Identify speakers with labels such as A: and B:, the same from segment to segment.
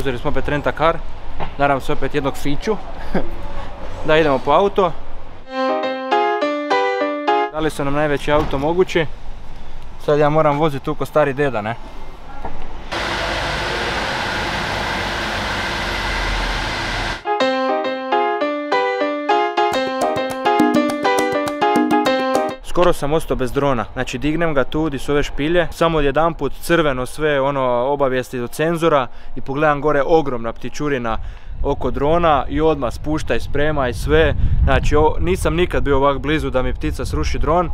A: uzeli smo opet rent a car, naravno se opet jednog fiću, da idemo po auto. Dali su nam najveći auto mogući, sad ja moram voziti tu ko stari deda, ne? Skoro sam ostao bez drona, znači dignem ga tu di su ove špilje, samo odjedanput crveno sve obavijesti do cenzora i pogledam gore ogromna ptičurina oko drona i odmah spušta i sprema i sve, znači nisam nikad bio ovak blizu da mi ptica sruši dron.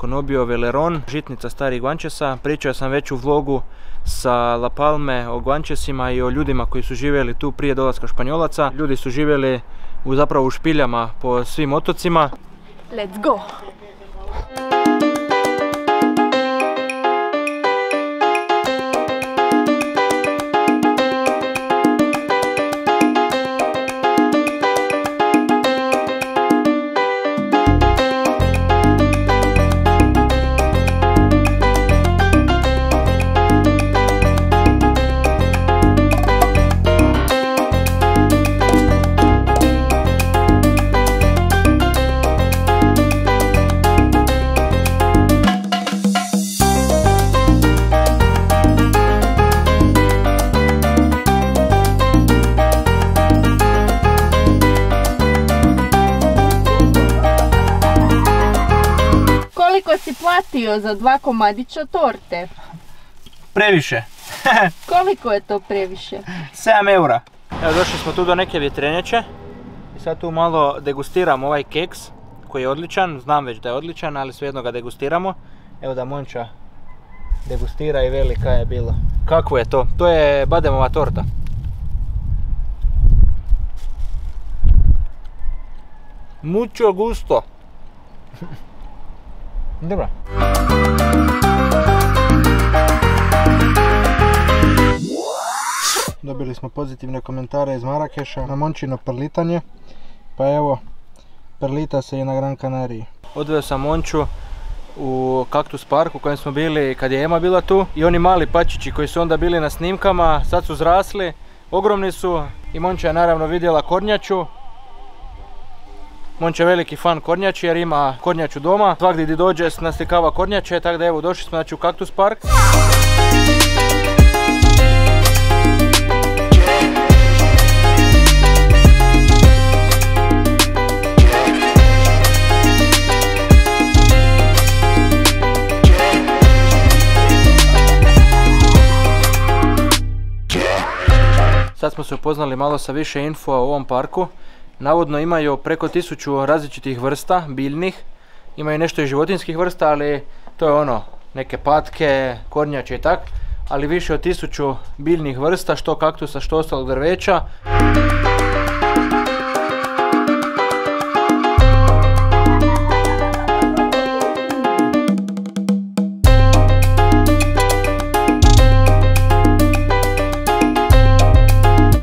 A: Conobio Veleron, žitnica starih guančesa, pričao sam već u vlogu sa La Palme o guančesima i o ljudima koji su živjeli tu prije dolaska Španjolaca. Ljudi su živjeli zapravo u špiljama po svim otocima.
B: Let's go! Koliko si platio za 2 komadića torte?
A: Previše.
B: Koliko je to previše?
A: 7 eura. Evo, došli smo tu do neke vjetrenjače i sad tu malo degustiram ovaj keks koji je odličan, znam već da je odličan, ali svejedno ga degustiramo. Evo da Monča degustira i veli kaj je bilo. Kako je to? To je bademova torta. Mucho gusto. Dobro. Dobili smo pozitivne komentare iz Marakeša na Mončino perlitanje. Pa evo, perlita se i na Gran Canariji. Odveo sam Monču u Kaktus Park u kojem smo bili kad je Ema bila tu. I oni mali pačići koji su onda bili na snimkama, sad su zrasli, ogromni su. I Monča je naravno vidjela kornjaču. Monča je veliki fan kornjači jer ima kornjaču doma. Svagdje gdje dođe naslikava kornjače, tako da evo došli smo znači u Kaktus Park. Sad smo se upoznali malo sa više info o ovom parku. Navodno imaju preko 1000 različitih vrsta, biljnih. Imaju nešto i životinskih vrsta, ali to je ono, neke patke, kornjače i tak. Ali više od 1000 biljnih vrsta, što kaktusa, što ostalog drveća.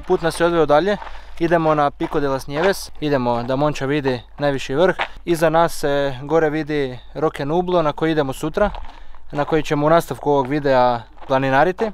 A: Put nas je odveo dalje, idemo na Pico de las Nieves, idemo da Monča vidi najviši vrh. Iza nas se gore vidi Roque Nublo na koji idemo sutra, na koji ćemo u nastavku ovog videa planinariti.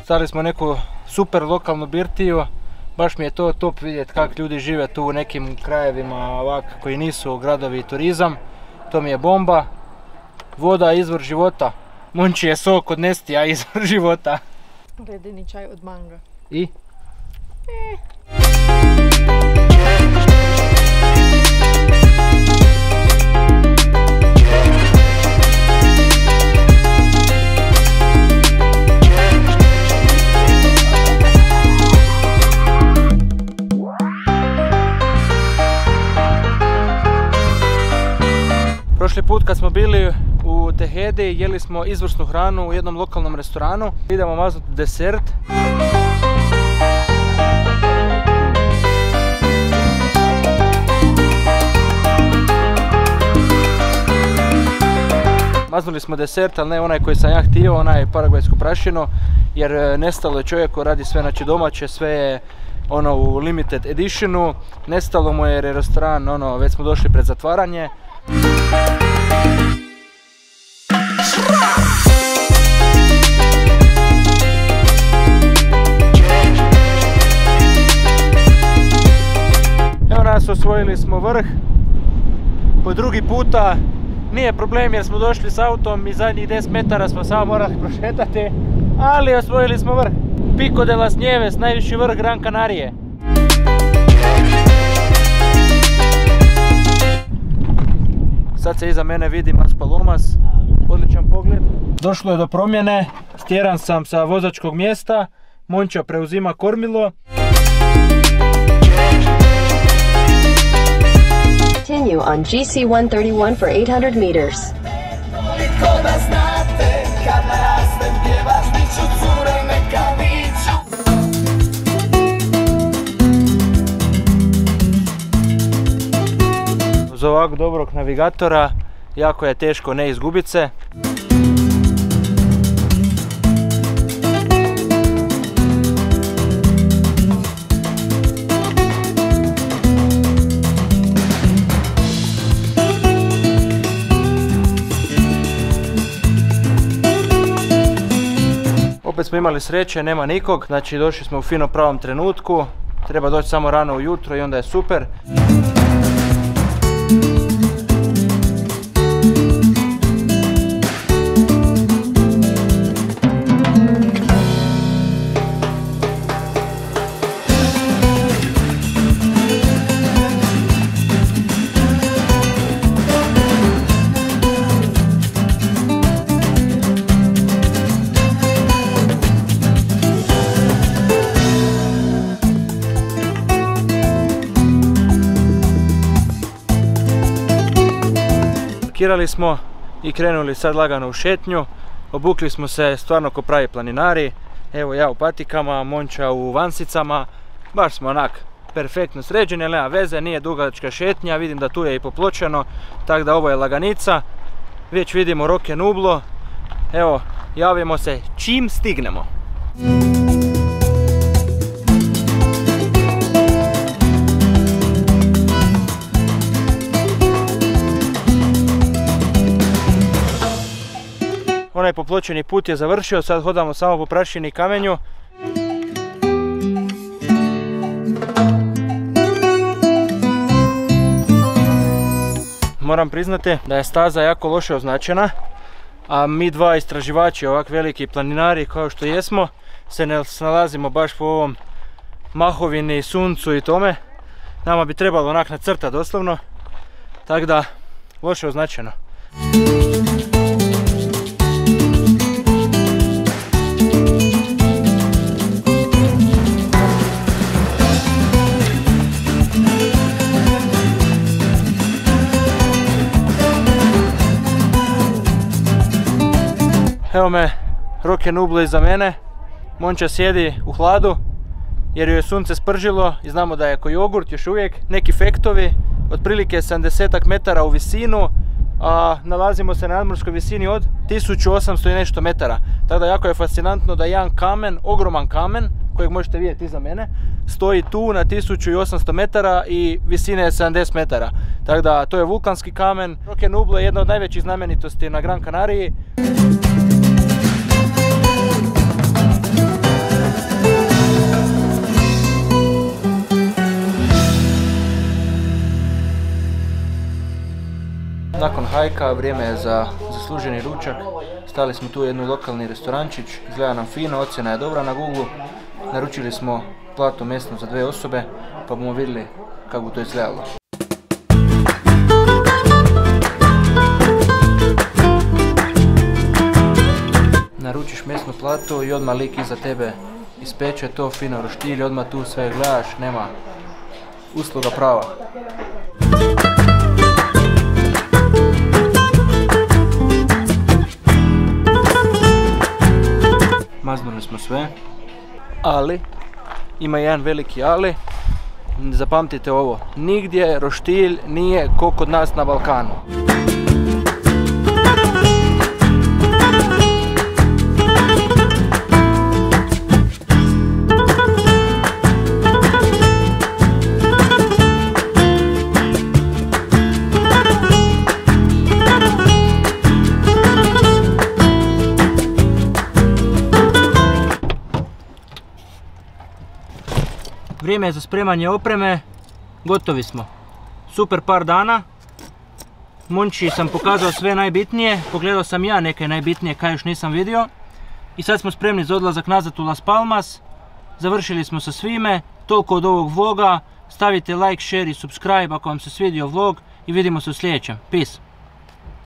A: Stali smo neku super lokalnu birtiju, baš mi je to top vidjeti kako ljudi žive tu u nekim krajevima ovak koji nisu gradovi i turizam. To mi je bomba. Voda je izvor života. Monči je sok od Nestija izvor života.
B: Ledeni čaj od manga.
A: I? Prošli put kad smo bili u Tehedi, jeli smo izvrsnu hranu u jednom lokalnom restoranu. Idemo maznuti desert. Maznuli smo desert, ali ne onaj koji sam ja htio, onaj paragvajsku prašinu, jer nestalo je čovjeku, radi sve znači domaće, sve je ono u limited editionu, nestalo mu je jer je restoran, ono, već smo došli pred zatvaranje. Evo nas, osvojili smo vrh po drugi puta. Nije problem jer smo došli s autom i zadnjih 10 metara smo samo morali prošetati, ali osvojili smo vrh. Pico de las Nieves, najviši vrh Gran Canarije. Sad se iza mene vidi Mas Palomas, odličan pogled. Došlo je do promjene, stjeran sam sa vozačkog mjesta, Monča preuzima kormilo.
C: Continue on GC 131 for 800 meters.
A: Uz ovako dobrog navigatora jako je teško ne izgubiti se. Opet smo imali sreće, nema nikog, znači došli smo u fino pravom trenutku, treba doći samo rano ujutro i onda je super. Parkirali smo i krenuli sad lagano u šetnju. Obukli smo se stvarno ko pravi planinari. Evo ja u patikama, Monča u vansicama. Baš smo onak perfektno sređeni, ali nema veze, nije dugačka šetnja. Vidim da tu je i popločeno, tako da ovo je laganica. Već vidimo Roque Nublo. Evo, javimo se čim stignemo. Onaj popločeni put je završio, sad hodamo samo po prašini i kamenju. Moram priznati da je staza jako loše označena, a mi dva istraživači, ovak veliki planinari kao što jesmo, se ne snalazimo baš po ovom mahovini, suncu i tome. Nama bi trebalo onak nacrtati doslovno, tako da loše označeno. Evo me Roque Nublo iza mene, Monča sjedi u hladu jer joj je sunce spržilo i znamo da je ko jogurt još uvijek. Neki fektovi, otprilike 70 metara u visinu, a nalazimo se na nadmorskoj visini od 1800 i nešto metara. Tako da jako je fascinantno da jedan kamen, ogroman kamen, kojeg možete vidjeti iza mene, stoji tu na 1800 metara i visine je 70 metara. Tako da to je vulkanski kamen. Roque Nublo je jedna od najvećih znamenitosti na Gran Canariji. Nakon hajka vrijeme je za zasluženi ručak. Stali smo tu u jednu lokalni restorančić, izgleda nam fino, ocjena je dobra na Google. Naručili smo platu mesnu za 2 osobe, pa bomo vidjeli kako to izgledalo. Naručiš mesnu platu i odmah lik iza tebe ispeče to fino roštilj, odmah tu sve gledaš, nema usluga prava. sve. Ali, ima jedan veliki ali, zapamtite ovo, nigdje roštilj nije ko kod nas na Balkanu. Vrijeme je za spremanje opreme, gotovi smo. Super par dana. Monči sam pokazao sve najbitnije, pogledao sam ja neke najbitnije kaj još nisam vidio. I sad smo spremni za odlazak nazad u Las Palmas. Završili smo sa svime, toliko od ovog vloga. Stavite like, share i subscribe ako vam se svidio vlog i vidimo se u sljedećem. Peace!